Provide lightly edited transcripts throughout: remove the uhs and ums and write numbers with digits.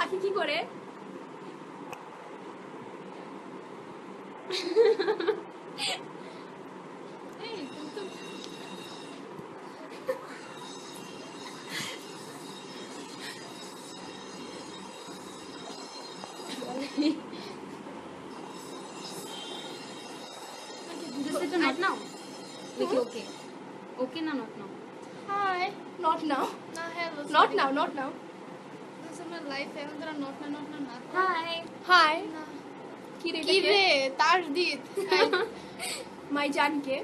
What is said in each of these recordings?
পাখি কি করে? Not now. Okay. Okay, no, not now. Hi. Not now. No, hello. Not now. Not now. This is my life. I want to not now. Hi. Hi. কি রে তাজদিদ মাই জানকে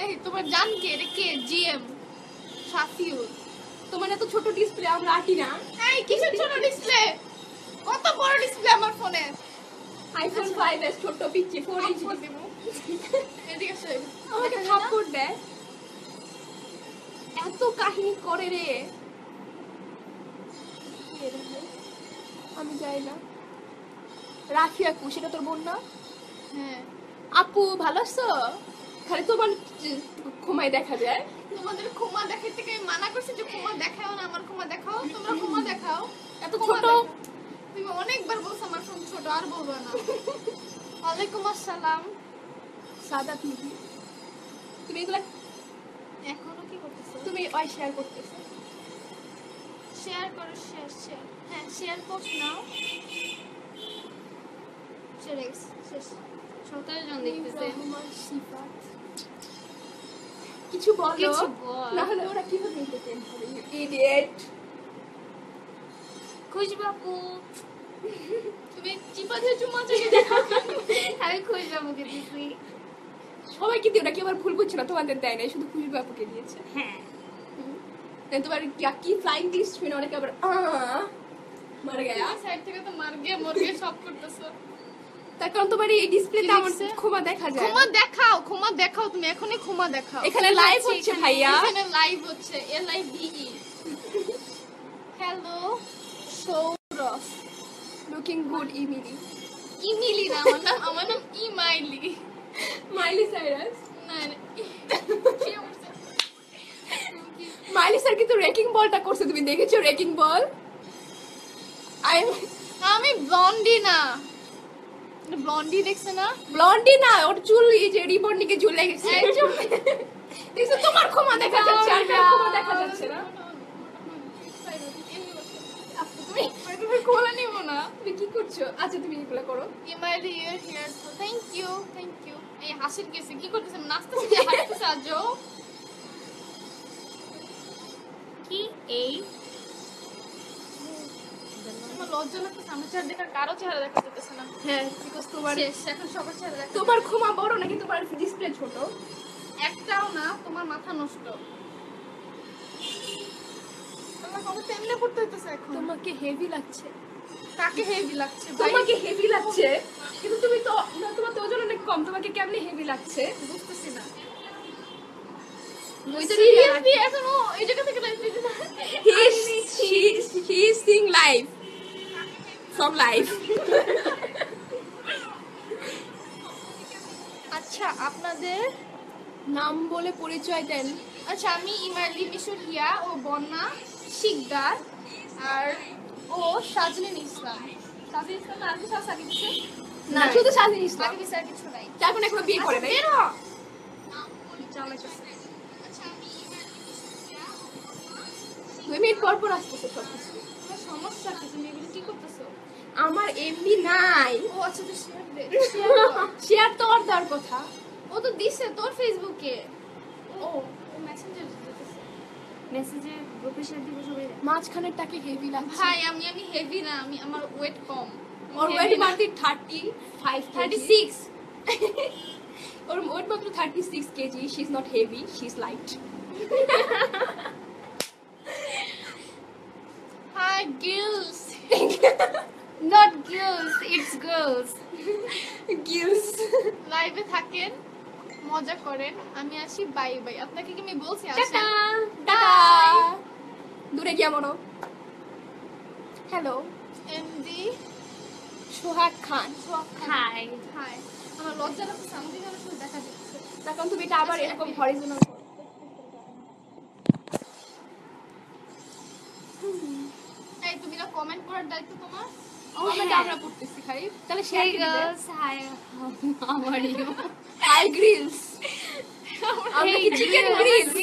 এই তোমার জান কে রে কে জিএম শাফিউল তোমার এত ছোট ডিসপ্লে আমরা আঁটি না। এই কিসের ছোট ডিসপ্লে কত বড় ডিসপ্লে আমার ফোনে আইফোন 5s ছোট পিচ্চি 4 ইঞ্চি দেব এদিকে এসে আমাকে থাপ্পড় দেয় এত কাহিনী করে রে আমি যাই না রাফিয়া কু সেটা তোর বোন না হ্যাঁ আপু ভালো আছো খালি তোমার ঘুমাই দেখা যায় তোমাদের ক্ষমা দেখার থেকে আমি মানা করছি যে ক্ষমা দেখাও না আমার ক্ষমা দেখাও তোমরা ক্ষমা দেখাও এত ছোট তুমি অনেকবার বলছো আমার ফোন ছোট আর বলবো না ওয়ালাইকুম আসসালাম সাদাত মুভি তুমি এগুলা এখনো কি করতেছো তুমি ওই শেয়ার করতেছো শেয়ার করো শেয়ার হ্যাঁ শেয়ার পোস্ট নাও শেষ 17 জন দেখতেছে কিছু বলো কিছু বল না হলে ওরা কিভাবে এন্টারটেইন করে ইডিয়েট খুশবাবু তুমি চিপা দিয়ে চুমা চাকে দেখো আমি খুশবাবুকে দিছি সবাইকে দিয়ে ওরা কি আবার ভুল বুঝছে না তোমাদের দেয় না শুধু খুশি বাপুকে দিয়েছে হ্যাঁ তোমার কি ফ্লাইং দিস শুনে অনেকে আবার মার গয়া সাইড থেকে তো মার গিয়ে মর গিয়ে সব করতেছো তার কারণ তোমার এই ডিসপ্লেতে আমার ক্ষমা দেখা যায় ক্ষমা দেখাও তুমি এখনই ক্ষমা দেখাও এখানে লাইভ হচ্ছে ভাইয়া এখানে লাইভ হচ্ছে LIVE hello Sourav looking good Emily না আমার নাম ইমাইলি মাইলি সাইরাস না মাইলি স্যার কিন্তু রেকিং বলটা করছে তুমি দেখেছো রেকিং বল আমি ব্লন্ডি দেখছ না ব্লন্ডি না ওর চুল এই যে রিবন্ডিকে ঝুলে গেছে দেখছো তোমার ক্ষমা দেখা যাচ্ছে আর ক্ষমা দেখা যাচ্ছে না তুমি কোলা নিব না তুমি কি করছো আচ্ছা তুমি এগুলো করো Emily your here so thank you এই হাসির কেসে কি করতেছ নাচতেছ যে হাসতেছ আজো কি এই আমার লজ্জা লাগতেছে আমার চেহারা দেখার কারো চেহারা দেখা যেতেছে না হ্যাঁ বিকজ তোমার শেষ এখন সবার চেহারা দেখা তোমার ক্ষমা বড় নাকি তোমার ডিসপ্লে ছোট একটাও না তোমার মাথা নষ্ট আমার কথা তেমনে পড়তে হইতেছে এখন তোমাকে হেভি লাগছে কাকে হেভি লাগছে তোমাকে হেভি লাগছে কিন্তু তুমি তো তোমার তো ওজন অনেক কম তোমাকে কেমনে হেভি লাগছে বুঝতেছি না সিরিয়াসলি এখনো এই জায়গা থেকে লাইভ দিতে না he is seeing live from live আচ্ছা আপনাদের নাম বলে পরিচয় দেন আচ্ছা আমি ইমাইলি মিশরিয়া ও বন্যা শিকদার আর ও সাজলিন ইসলাম আর কিছু আছে আগে দিচ্ছে না শুধু সাজিন ইসলাম আগে দিচ্ছে আর কিছু নাই এখন এখনো বিয়ে করে নাই বের হ দুই মিনিট পর পর আসতেছে সব কিছু তোমার সমস্যা কি তুমি এগুলো কি করতেছো আমার এমনি নাই ও আচ্ছা তো শেয়ার দে শেয়ার তো আর দেওয়ার কথা ও তো দিছে তোর ফেসবুকে ও মেসেঞ্জার দিতেছে মেসেজে গ্রুপে শেয়ার দিব সবাই মাঝখানের টাকে হেভি লাগছে ভাই আমি হেভি না আমার ওয়েট কম ওর ওয়েট মাত্র 35 36 ওর ওয়েট মাত্র 36 KG she is not heavy she is light hi girls not girls it's girls Grylls লাইভে থাকেন মজা করেন আমি আসি বাই বাই আপনাকে কি আমি বলছি টাটা আসেন টাটা দূরে গিয়া মনো হ্যালো এমডি সোহাগ খান হাই হাই আমার লজ্জা লাগছে আমাকে কেন শুধু দেখা যাচ্ছে তখন তুমি এটা আবার এরকম হরিজোনাল করো এই তুমি না কম কমেন্ট করার দায়িত্ব তোমার। কমেন্ট হ্যাঁ। আমরা পড়তেছি খালি, তাহলে শেয়ার Hey করে দিবেন। girls, hi, how are you? Hi Grylls, আমরা কি চিকেন গ্রিলস?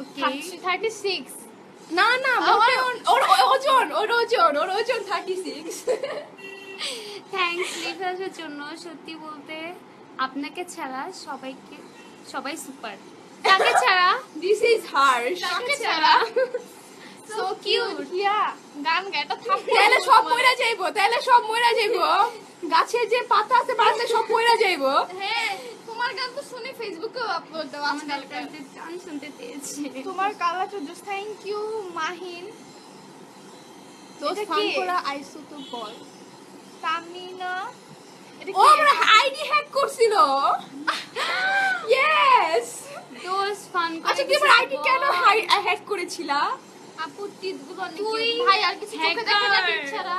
Okay. 36 না না, ওর ওজন 36। থ্যাঙ্কস লিভ আসার জন্য। সত্যি বলতে আপনাকে ছাড়া সবাই সুপার। তাকে ছাড়া দিস ইজ হার্শ। তাকে ছাড়া সো কিউট। ইয়া গান গাটা থাকবে। তাহলে সব মইরা যাইবো, গাছের যে পাতা আছে পাতা সব মইরা যাইবো। হ্যাঁ, তোমার গান তো শুনে ফেসবুকে আপলোড দাও আমাদের আজকাল। গান শুনতে পেয়েছে। তোমার কালা চুজুস, থ্যাংক ইউ মাহিন। দোস্ত এটা ফান কি? করা আইসো তো বল। তামিনা, এটা ও কি? আমরা আইডি হ্যাক করছিল। ইয়েস। দোস্ত ফান করে আচ্ছা, তুমি আইডি কেন হ্যাক করেছিলা? আপু টিপগুলো অনেক তুই cute। ভাই আর কিছু চোখে দেখে না hacker। টিপ ছাড়া।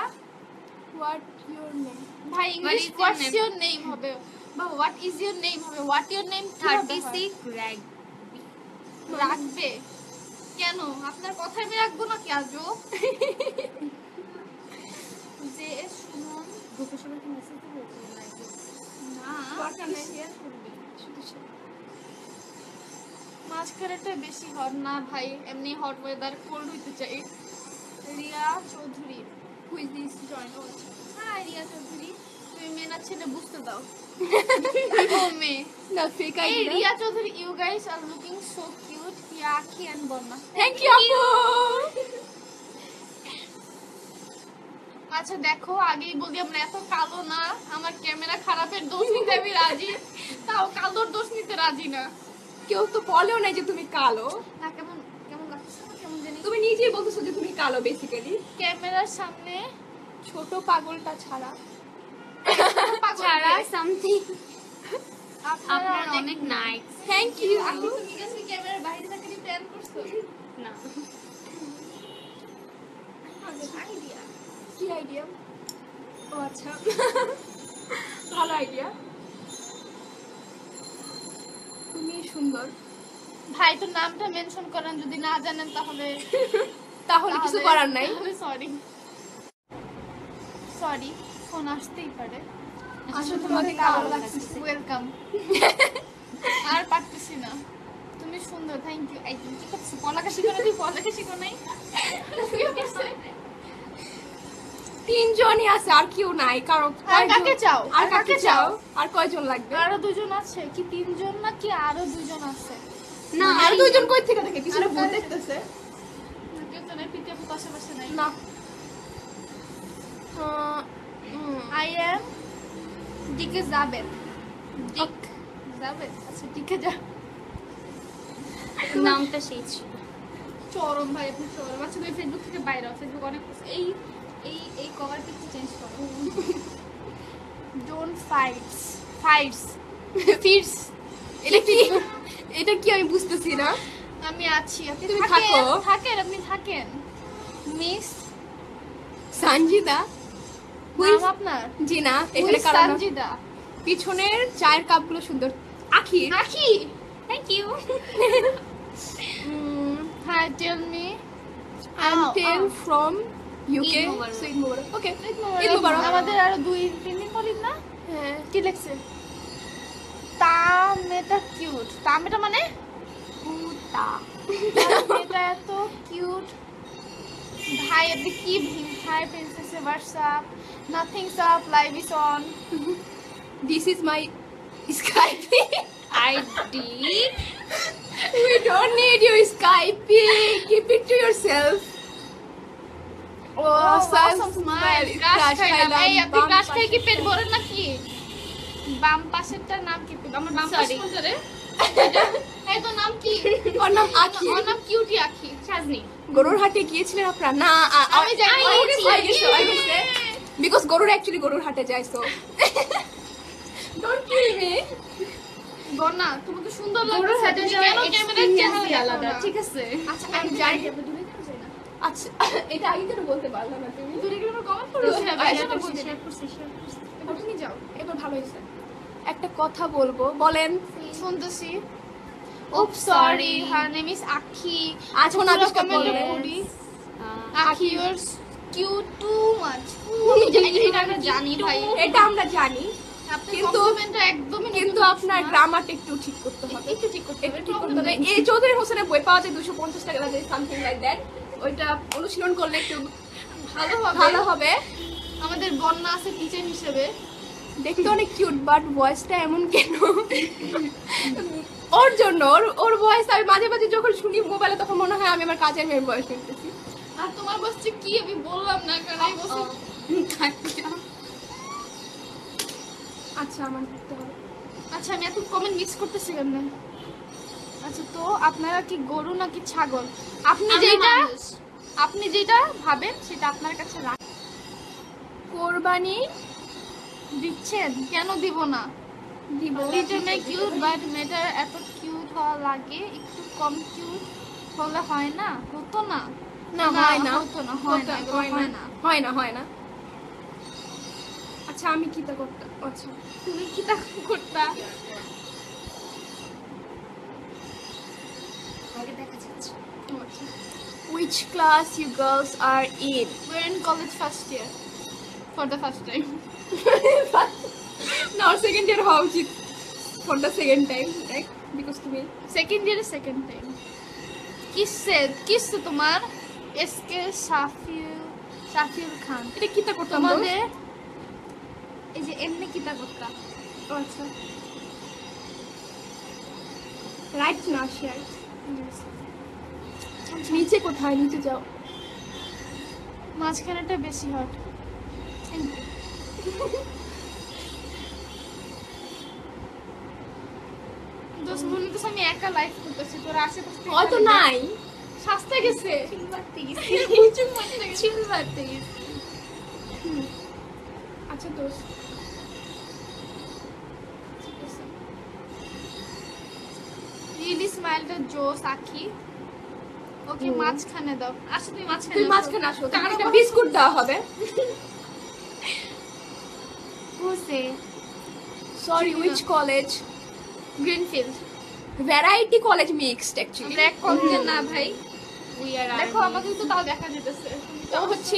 What your name? ভাই English is your what's name? Your name হবে বা হোয়াট ইজ ইওর নেম হবে। হোয়াট ইওর নেম 36 র্যাগ। রাখবে কেন? আপনার কথা আমি রাখবো না কি আজও? যে সুমন গ্রুপে সবাইকে মেসেজ দিবে লাইভে। না দরকার নেই। শেয়ার করবে শুধু share। মাঝখানেটা বেশি হট না ভাই, এমনি হট ওয়েদার, কোল্ড হইতে চাই। Riya Chowdhury, who is this join? Hi Riya Chowdhury, তুমি মেয়ে না ছেলে বুঝতে দাও। ও মেয়ে। না ফেক এই ID. Riya Chowdhury, you guys are looking so cute. Yeah Akhi and বন্যা। থ্যাংক ইউ আপু। আচ্ছা দেখো, আগেই বলি আমরা এত কালো না। আমার ক্যামেরা খারাপের দোষ নিতে আমি রাজি, তাও কালোর দোষ নিতে রাজি না। কেউ তো বলেও নাই যে তুমি কালো। না কেমন কেমন লাগছে না, কেমন জানি। তুমি নিজেই বলতেছো যে তুমি কালো বেসিক্যালি। ক্যামেরার সামনে ছোট পাগলটা ছাড়া। পাগল ছাড়া কে? সামথিং আপনারা আপনার অনেক অনেক নাইস। Thank you. আপনি তুমি কাছে ক্যামেরার বাইরে থেকে প্ল্যান করছো। না আইডিয়া কি আইডিয়া? ও আচ্ছা, ভালো আইডিয়া। তুমি সুন্দর। ভাই তো নামটা মেনশন করেন, যদি না জানেন তাহলে তাহলে কিছু করার নাই। সরি সরি, ফোন আসতেই পারে। আসলে তোমাকে কালো লাগছে। ওয়েলকাম। আর পারতেছি না। তুমি সুন্দর, থ্যাংক ইউ। এই তুমি কি করছো? পলাকা শিখো না? তুই পলাকা শিখো নাই? তিনজনই আছে, আর কেউ নাই। কারো আর কাকে চাও? আর কাকে চাও? আর কয়জন লাগবে? আরো দুজন আছে কি? তিনজন নাকি আরো দুজন আছে? না আর দুইজন কই থেকে দেখে? পিছনে ভূত দেখতেছে কেউ তো নাই, পিঠে আপু পাশাপাশি নাই। না। আই এম ডিকে যাবেন। ডিক যাবেন। আচ্ছা ডিকে যা। নামটা সেই ছিল। চরম ভাই, আপনি চরম। আচ্ছা তুমি ফেসবুক থেকে বাইরে হও, ফেসবুক অনেক এই এই এই কভার পিকটা চেঞ্জ করো। Don't fights fits. এটা কি আমি বুঝতেছি না। আমি আছি, আপনি তুমি থাকেন, থাকো। থাকেন আপনি থাকেন। মিস সানজিদা? নাম আপনার? জি না, Who এখানে is কারণ সঞ্জিদা? পিছনের চায়ের কাপগুলো সুন্দর। আখি। আখি, থ্যাংক ইউ। হ্যাঁ টেল মি। আনটেল from UK. Eid Mubarak. Sweet Mubarak. Okay, Eid Mubarak. আমাদের আরো 2-3 দিন পর ঈদ না? হ্যাঁ। কি লিখছে? তামেটা কিউট। তামেটা মানে? কুতা। এটা এত কিউট। ভাই আপনি কি হাই প্রিন্সেস হোয়াটসঅ্যাপ নাথিং সাপ live is on. This is my Skyping. ID We don't need your Skyping. Keep it to yourself. awesome smile. Crush খাইলাম। এই আপনি ক্রাশ খাই কি পেট ভরে নাকি? বাম পাশেরটার নাম কি? আমার বাম পাশে Sorry. কোনটা রে? এই তো নাম কি? ওর নাম আখি। ওর নাম কিউটি আখি। সাজনি। গরুর হাটে গিয়েছিলেন আপনারা? না, আমি জানি। I গেছে। Because গরুর actually গরুর হাটে যায়, so don't kill me. বন্যা তোমাকে সুন্দর গরুর লাগছে, হাটে তুমি যাওয়ার কেন ক্যামেরার চেহারা experience-ই দেখো আলাদা, না? ঠিক আছে? আচ্ছা আমি আমি জানি। জানি আমরা দূরে কেন যাই না? আচ্ছা, এটা আগে কেন বলতে পারলাম না তুমি? দূরে গেলে আমরা কমেন্ট করবো। হ্যাঁ, ভাই শেয়ার সেটা করছি, বলছি। শেয়ার করছি, শেয়ার করছি। এবার তুমি যাও। এবার ভালো হয়েছে। একটা কথা বলবো, বলেন। শুনতেছি। Oops, sorry. Her name is Akhi. আজ কোন আবিষ্কার comment করলে? করি। আহ, Akhi, yours cute too much. এটা আমরা জানি ভাই, এটা আমরা জানি, আপনি কিন্তু- কমপ্লিমেন্টটা একদমই কিন্তু আপনার গ্রামারটা একটু ঠিক করতে হবে। একটু ঠিক করতে একটু ঠিক করতে হবে। এই চৌধুরী হোসেনের বই পাওয়া যায় 250 টাকা লাগে, সামথিং লাইক দ্যাট। ওইটা অনুশীলন করলে একটু ভালো হবে। ভালো হবে। আমাদের বন্যা আছে টিচার হিসেবে। দেখতে অনেক কিউট, বাট ভয়েসটা এমন কেন? ওর জন্য ওর ভয়েস আমি মাঝে মাঝে যখন শুনি মোবাইলে তখন মনে হয় আমি আমার কাজের মেয়ের ভয়েস শুনতেছি। আর তোমার বসছে কি আমি বললাম না, কারণ এই বসে আচ্ছা আমার দেখতে হবে। আচ্ছা আমি এত কমেন্ট মিক্স করতেছি কেন? আচ্ছা তো আপনারা কি গরু নাকি ছাগল? আপনি যেটা ভাবেন সেটা আপনার কাছে রাখেন। কোরবানি দিচ্ছেন কেন দিব না? দিব। লিটল মে কিউট বাট মেটার এত কিউট হওয়া লাগে, একটু কম কিউট হলে হয় না? হতো না? না হয় না, হতো না, হয় না, এগুলো হয় না। হয় না, হয় না। আচ্ছা আমি কি তা করতে, আচ্ছা তুমি কি তা করতা? আগে দেখা যাচ্ছে। Which class you girls are in? We're in college first year for the first time. Now second year হওয়া উচিত for the second time, right? Because তুমি Second year second time. কিসে তোমার এসকে শাফিউল খান। এটা কি তা করতাম? তোমাদের এই যে এমনি কিতা করতা। আচ্ছা রাইট না শেয়ার। নিচে কোথায়? নিচে যাও। মাঝখানেটা বেশি হট। দোস্ত মনে হচ্ছে আমি একা লাইফ করতেছি, তোরা আশেপাশে থেকে হয়তো খালি নাই। শাস্তে গেছে। চিল মারতে গেছি। প্রচুর মজা লাগে। চিল মারতে গেছি। আচ্ছা দোস্ত রিলি স্মাইলটা জোস আঁকি। ওকে মাঝখানে দাও। আচ্ছা তুমি মাঝখানে তুই আসো। মাঝখানে আসো, কারো একটা বিস্কুট দেওয়া হবে। বসে sorry, which college? Greenfield. Variety college mixed actually. আমরা এক কলেজের না ভাই। উই আর দেখো আমাকে তো তাও দেখা যেতেছে। ও হচ্ছে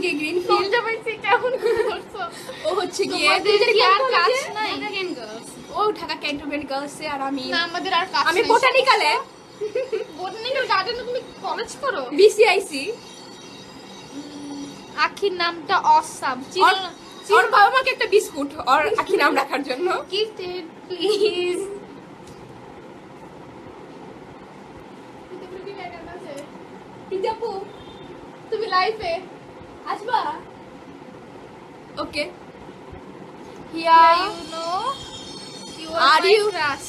গিয়ে গ্রিনফিল্ড। ফিল্ডটা পাইছি কেমন করে ধরছো? ও হচ্ছে গিয়ে তোমাদের কি আর কাজ নাই? Canadian girls. ও ঢাকা ক্যান্টনমেন্ট গার্লসে, আর আমি না আমাদের আর কাজ আমি নাই। বোটানিক্যালে বোটানিক্যাল গার্ডেনে তুমি কলেজ করো? বিসিআইসি। আখির নামটা অসাম। ওর বাবা মাকে একটা বিস্কুট আর আখি নাম রাখার জন্য। Gifted, please. টিজাপু তুমি লাইফে আসবা? ওকে। হিয়া হিয়া you know you Are are you you- crush.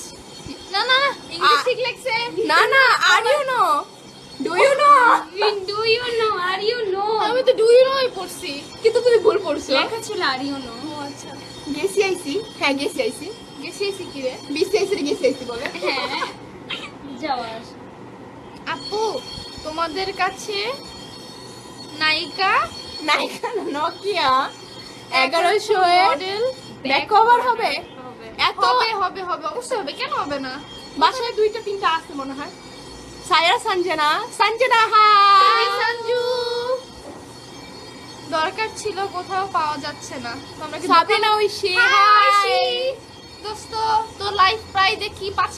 না না ইংলিশ ঠিক লাগছে। না না, are you know, do you know? Do you know? Are you know? আমি তো ডু ইউ নোই পড়ছি। কিন্তু তুমি ভুল পড়ছো। লেখা ছিল Are you know? ও আচ্ছা গেসিআইসি, হ্যাঁ গেসিআইসি, গেছি কি রে? বিসিআইসি রে গেসিআইসি বলে। হ্যাঁ। যাওয়া আসা। আপু তোমাদের কাছে নায়িকা নাইকা নকিয়া 1100 এর মডেল ব্যাক কভার হবে। হবে। এত হবে হবে হবে অবশ্যই হবে, কেন হবে না? বাসায় 2টা 3টা আছে মনে হয়। Saira Sanjana hi hi. সঞ্জু। দরকার ছিল, কোথাও পাওয়া যাচ্ছে না। তো আমরা কি সাবিনা ঐশী হাই হাই। দোস্ত তো লাইভ প্রায় দেখি 5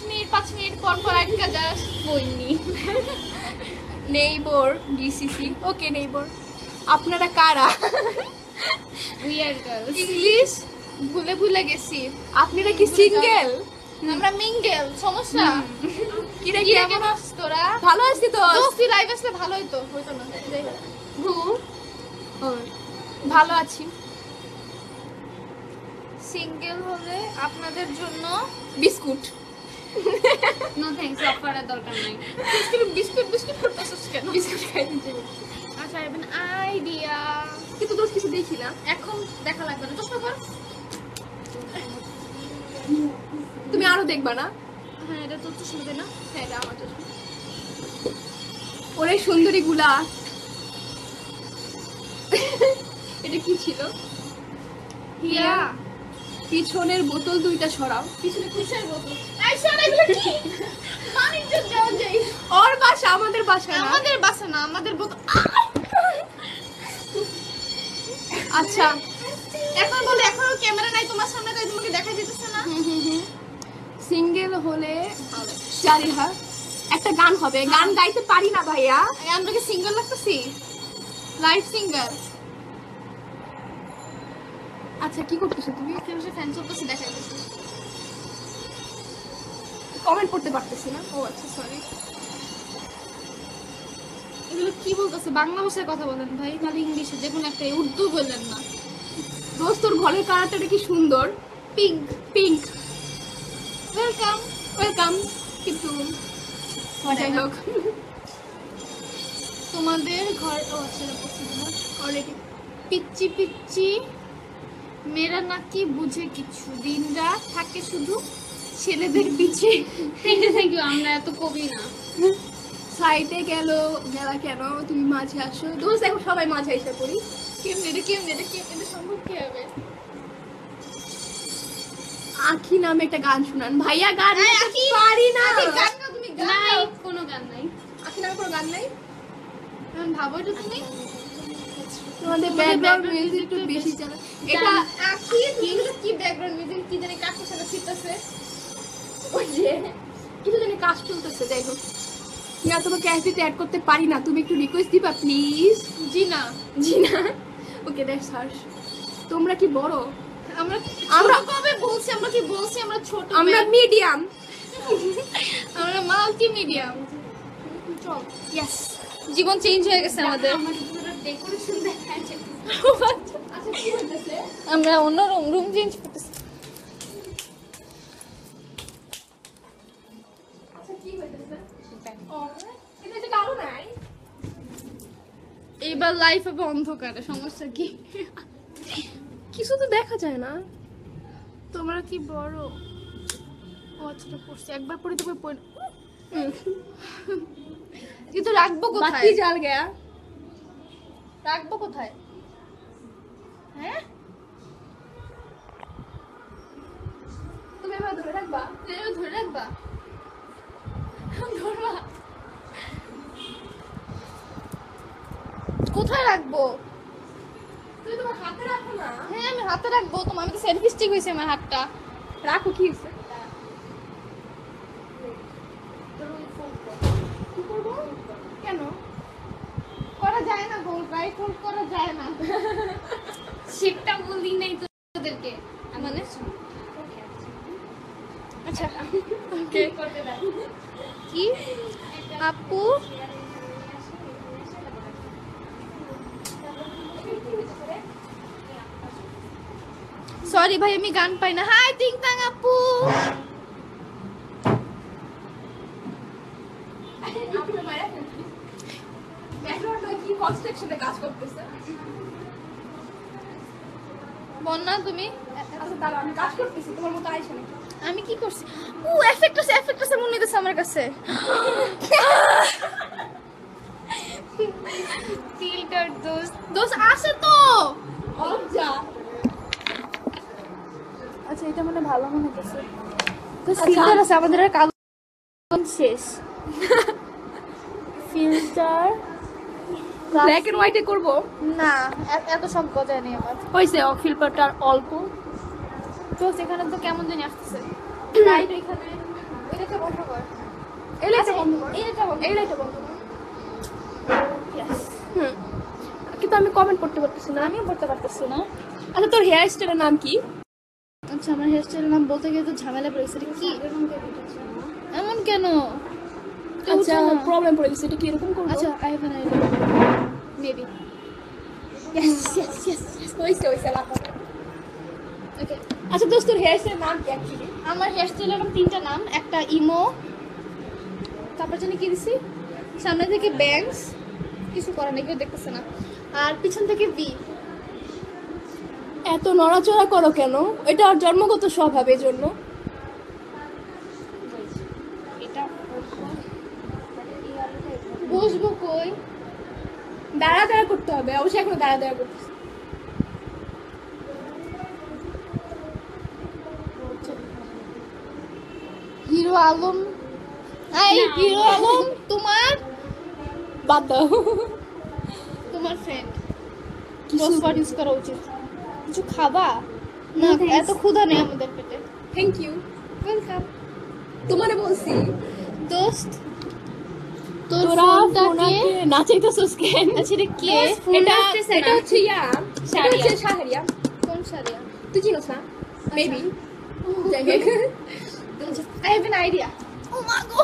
মিনিট পর পর আটকা যাস। বইনি। নেইবর ডিসিসি, ওকে নেইবর। আপনারা কারা? We are girls. ইংলিশ ভুলে গেছি। আপনারা কি সিঙ্গেল? আমরা মিঙ্গেল, সমস্যা কি রে কি রে, কেমন কেন আছিস তোরা? ভালো আছি তো। দোস্তি লাইভ আসলে ভালো হইতো, হইতো না। যাই হোক। Who? Oh. ভালো আছি। সিঙ্গেল হলে আপনাদের জন্য বিস্কুট। No thanks. Offer এর দরকার নাই। বিস্কুট করতেছিস কেন? বিস্কুট খাই দিতে। আচ্ছা এবার আইডিয়া কিন্তু দোষ কিছু দেখি না। এখন দেখা লাগবে না। চশমা পর। তুমি আরো দেখবা না? হ্যাঁ এটা তো চশমা দে না। হ্যাঁ এটা আমার চশমা। ওরে সুন্দরী গুলা। এটা কি ছিল? হিয়া পিছনের বোতল 2টা সরাও। পিছনে কিসের বোতল? এই এগুলো কি মানিজ্য যাওয়া যায় ওর বাসা আমাদের বাসা না। আমাদের বাসা না আমাদের আচ্ছা এখন বলে এখন ক্যামেরা নাই তোমার সামনে তাই তোমাকে দেখা যেতেছে না সিঙ্গেল হলে চারিহা একটা গান হবে, গান গাইতে পারি না ভাইয়া। আমরা কি সিঙ্গেল লাগতেছি লাইভ সিঙ্গার আচ্ছা কি করতেছো তুমি? আশেপাশে ফ্যান চলতেছে দেখা যাচ্ছে কমেন্ট করতে পারতেছি না। ও আচ্ছা সরি এগুলো কি বলতেছে বাংলা ভাষায় কথা বলেন ভাই নাহলে ইংলিশে যে কোনো একটা উর্দু বললেন না দোস্ত তোর ঘরের কালারটা কি সুন্দর, পিঙ্ক পিঙ্ক। Welcome welcome. কিন্তু যাই হোক তোমাদের ঘর ও আচ্ছা অলরেডি পিচ্চি পিচ্চি মেয়েরা নাকি বুঝে কিছু দিন রাত থাকে শুধু ছেলেদের পিছে থ্যাংক ইউ। আমরা এত কবি না। সাইডে গেল গেলা কেন তুমি মাঝে আসো। দোস্ত এখন সবাই মাঝে এসে পড়ি। কেমনে সম্ভব কি হবে আখি নামে একটা গান শুনান ভাইয়া। গান এই, গাইতে আখি, পারি না। গান গাও তুমি গান নাই, গাও কোনো গান নাই। আখি নামে কোনো গান নাই। এখন ভাবো এটা তুমি তোমাদের ব্যাকগ্রাউন্ড মিউজিক একটু বেশি চালা। এটা আখি তুমি কি ব্যাকগ্রাউন্ড মিউজিক কি জানি কাছে সাথে ছিটতেছে ওই যে কিছু জানি কাজ চলতেছে। যাই হোক না, তোমাকে ক্যাফেতে অ্যাড করতে পারি না, তুমি একটু রিকোয়েস্ট দিবা প্লিজ। জি না জি না। Okay that's harsh. তোমরা কি বড়? আমরা আমরা কবে বলছি আমরা কি বলছি আমরা ছোট আমরা মিডিয়াম। আমরা মাল্টিমিডিয়াম চল ইয়েস জীবন চেঞ্জ হয়ে গেছে আমাদের ডেকোরেশন দেখা যায়। আচ্ছা কি হইতেছে? আমরা অন্য রুম চেঞ্জ করতেছি আচ্ছা কি হইতেছে? ও এটা যে কালো নাই। এইবার লাইফ হবে অন্ধকারে সমস্যা কি কিছু তো দেখা যায় না। তোমরা কি বড় ও আচ্ছা পড়ছি একবার পড়ে তো পড়ে কিন্তু রাখবো কোথায় বাতি জ্বাল গয়া। রাখবো কোথায় হ্যাঁ তুমি এবার ধরে রাখবা। তুমি এবার ধরে রাখবা ধরবা কোথায় রাখবো তুমি তোমার হাতে রাখো না। হ্যাঁ আমি হাতে রাখবো তোমার আমি তো সেলফি স্টিক হয়েছে আমার হাতটা রাখো কি হইছে? কি করবো? কেন? করা যায় না গোল রাইট হোল্ড করা যায় না সেটা বলি নাই তোদেরকে। মানে আচ্ছা ওকে করতে দাও। কি আপু সরি ভাই আমি গান পাই না হাই টিং টাং আপু কি কনস্ট্রাকশনে কাজ করতেছে? বন্যা তুমি আচ্ছা দাঁড়াও, আমি কাজ করতেছি, তোমার মতো আইসো নাকি? আমি কি করছি ও এফেক্ট আছে মনে হইতেছে আমার কাছে ফিল্টার দোস্ত। দোষ আছে তো লজ্জা। আচ্ছা এটা মানে ভালো মনে হইতেছে তো ফিল্টার আছে আমাদের আর কালো শেষ ফিল্টার ব্ল্যাক এন্ড হোয়াইটে করব না এত সব গজায় নেই আমার হইছে। ফিল্টারটা অল্প। তো সেখানে তো কেমন জানি আসতেছে লাইট এখানে এটাকে বন্ধ কর এই লাইটটা বন্ধ কর। এইটা বন্ধ এই লাইটটা বন্ধ কর। হুম। কিন্তু আমি কমেন্ট করতে পারতেছি না। আমিও পড়তে পারতেছি না আচ্ছা তোর হেয়ার স্টাইলের নাম কি? আচ্ছা আমার হেয়ার স্টাইলের নাম বলতে গেলে তো ঝামেলা পড়েছে এটা কি এমন কেন আচ্ছা প্রবলেম পড়ে গেছে, এটা কি এরকম করব? আচ্ছা I have an idea maybe yes হইছে লাফা। ওকে আচ্ছা দোস্ত তোর হেয়ার স্টাইলের নাম কি অ্যাকচুয়ালি? আমার হেয়ার স্টাইলের নাম তিনটা নাম একটা ইমো তারপর জানি কি দিছি সামনে থেকে ব্যাংকস কিছু করা নেই কেউ দেখতেছে না আর পিছন থেকে ভি এত নড়াচড়া করো কেন? এটা আর জন্মগত স্বভাব, এজন্য। এটা বসবো কই দাঁড়া দাঁড়া করতে হবে, অবশ্যই এখনো দাঁড়া দাঁড়া করতেছি। হিরো হিরো আলম, এই হিরো আলম তোমার বাদ দাও। তোমার ফ্রেন্ড কিছু রোজ ইউজ করা উচিত। কিছু খাবা না? No, thanks. এত ক্ষুধা নেই আমাদের পেটে। Thank you. ওয়েলকাম তোমারে বলছি দোস্ত। তোর তোরা ফোনটা ফোনটা কে? না চাইতেছস কেন? আচ্ছা এটা কে? ফোন এটা আসতেছে এটা না। হচ্ছে ইয়া, এটা শাহরিয়া। হচ্ছে শাহরিয়া। কোন সারিয়া? তুই চিনোস না? Maybe. I have an idea. ও মা গো,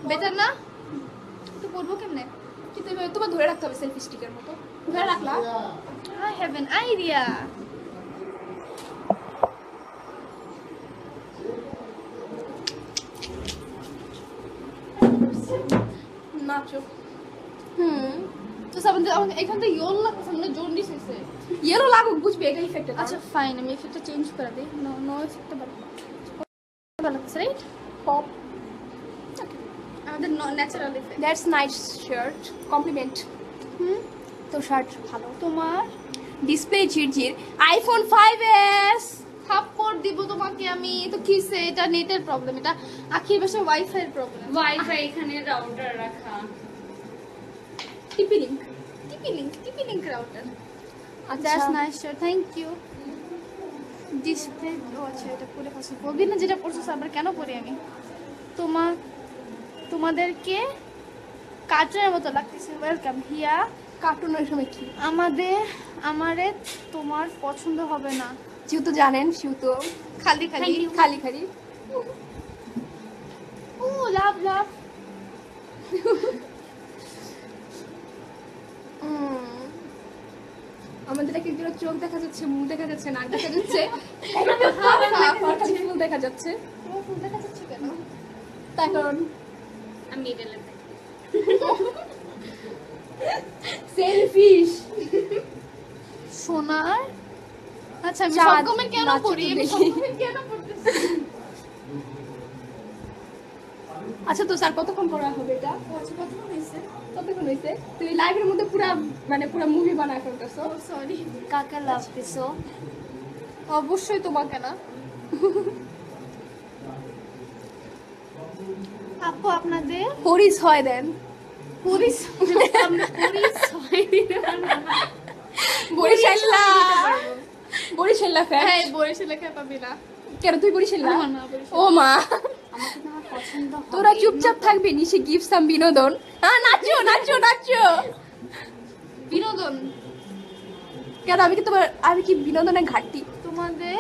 বেটার না? তো করবো কেমনে? কিন্তু এভাবে তোমার ধরে রাখতে হবে সেলফি স্টিকের মতো। ধরে রাখলা? I have an idea. নাচো। তো আমাদের এখান থেকে ইয়োল লাগছে, মানে জন্ডিস হয়েছে। ইয়েলো লাগুক, বুঝবি এটা ইফেক্ট। আচ্ছা ফাইন, আমি এফেক্টটা চেঞ্জ করে দিই। নো নো এফেক্টটা ভালো লাগছে, রাইট? পপ। আমাদের natural effect. That's nice shirt, compliment. তো শার্ট ভালো। তোমার ডিসপ্লে ঝিরঝির, আইফোন 5s। থাপ্পড় দিব তোমাকে আমি। তো কিসে? এটা নেটের প্রবলেম, এটা আখির বাসায় ওয়াইফাই এর প্রবলেম। ওয়াইফাই এখানে রাউটার রাখা। TP link. TP link router. আচ্ছা that's nice sir, thank you. Display, ও আচ্ছা এটা পরে পাশে বলবি না যেটা পড়ছো আবার কেন পড়ি আমি? তোমাদেরকে কার্টুনের মতো লাগতেছে। ওয়েলকাম হিয়া। কার্টুনের সময় কি? আমারে তোমার পছন্দ হবে না। যেহেতু জানেন সেহেতু খালি খালি Thank you. খালি খালি। ও লাভ লাভ। আমাদের এক একজনের চোখ দেখা যাচ্ছে, মুখ দেখা যাচ্ছে, নাক দেখা যাচ্ছে, ফুল দেখা যাচ্ছে। তোমার ফুল দেখা যাচ্ছে কেন? তার কারণ আমি মিডলে থাকি। সেলফিশ। সোনার। আচ্ছা আমি চাঁদ সব কমেন্ট কেন নাচে পড়ি? তো আমি দেখি। সব comment কেন পড়তেছি? আচ্ছা তো স্যার কতক্ষণ করা হবে এটা? আচ্ছা কতক্ষণ হয়েছে? কতক্ষণ হয়েছে? তুই লাইভের মধ্যে পুরা মানে পুরা মুভি বানায় ফেলতেছো। সরি। কাকে লাভ দিছো? অবশ্যই তোমাকে না। আপু আপনাদের হরিস হয় দেন। পুলিশ বরিশাল্লা বরিশাল্লা হ্যাঁ ফ্যান। বরিশালে কে পাবি না? কেন তুই বরিশাল্লা? আমার মা বরিশাল। ও মা, আমাকে তোমার পছন্দ হবে। তোরা চুপচাপ থাকবি, নিশে গিভ সাম বিনোদন। হ্যাঁ নাচো নাচো নাচো। বিনোদন কেন আমি কি বিনোদনের ঘাটতি? তোমাদের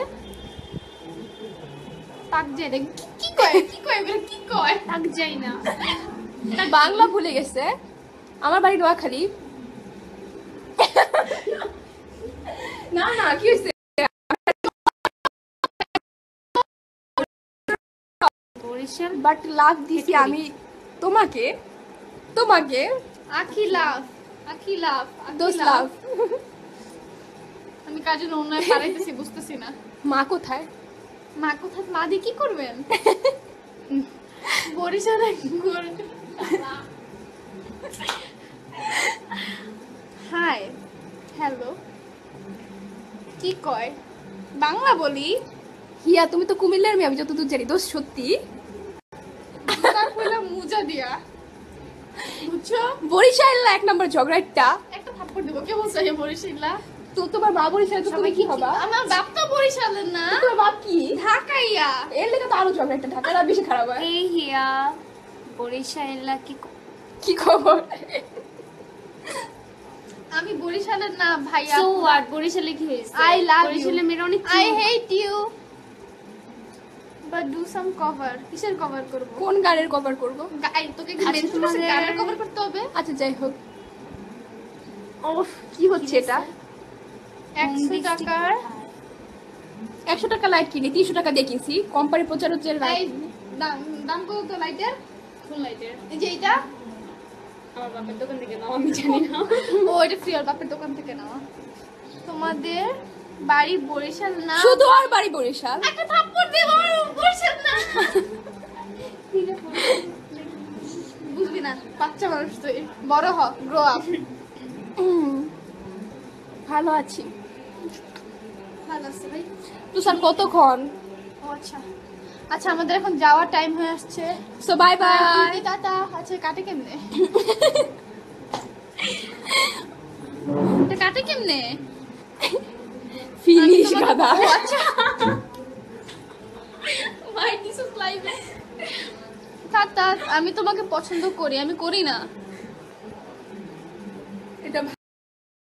তাক যায় না। কি কয় এগুলো কি কয়? তাক যাই না। বাংলা ভুলে গেছে। আমার বাড়ি নোয়াখালী। না না কি হয়েছে? বরিশাল বাট লাভ দিছি আমি তোমাকে আখি লাভ দোষ লাভ। আমি কাজে উন্নয়ন বাড়াইতেছি, বুঝতেছি না। মা কোথায়? মা কোথায়? মা দিয়ে কি করবেন? বরিশালে হাই হ্যালো কি কয়? বাংলা বলি। হিয়া তুমি তো কুমিল্লার মেয়ে, আমি যতদূর জানি। দোষ সত্যি। তারপরে মুজা দিয়া বুঝছো? বরিশাল্লা এক নম্বর ঝগড়াটা। একটা থাপ্পড় দিব। কে বলছে এই বরিশালা? তো তোমার মা বরিশাল, তো তুমি কি হবা? আমার বাপ তো বরিশালের না, তোমার বাপ কি? ঢাকাইয়া। এর লেগে তো আরো ঝগড়াটা, ঢাকাটা বেশি খারাপ হয়। এই হিয়া বরিশাল কি খবর? আমি বরিশালের না ভাইয়া। So what? বরিশালে কি হয়েছে? I love you. বরিশালে মেয়েরা অনেক I cute। hate you but do some cover. কিসের কভার করব? কোন গানের কভার করব? তোকে আচ্ছা, মেনশন করছে তোমাদের- গানের কভার করতে হবে। আচ্ছা যাই হোক। ওফ কি হচ্ছে এটা? 100 টাকার 100 টাকা লাইট কিনি, 300 টাকা দিয়ে কিনছি। কোম্পানি প্রচার হচ্ছে এই লাইট। দাম কত তো লাইটের? কোন লাইটের? এই যে এটা, আমার বাপের দোকান থেকে নাও, আমি জানি না। ও এটা ফ্রিয়ার বাপের দোকান থেকে নেওয়া। তোমাদের বাড়ি বরিশাল না? শুধু আর বাড়ি বরিশাল। একটা থাপ্পড় দেব। বরিশাল না বুঝবি না, বাচ্চা মানুষ তুই, বড় হ, গ্রো আপ। ভালো আছি। ভালো আছে ভাই। তো স্যার কতক্ষণ? ও আচ্ছা আচ্ছা আমাদের এখন যাওয়ার টাইম হয়ে আসছে। So bye bye. টাটা। আচ্ছা কাটে কেমনে? এটা কাটে কেমনে? ফিনিশ গাদা। ও আচ্ছা ভাই দিস ইজ লাইভ। টাটা। আমি তোমাকে পছন্দ করি, আমি করি না।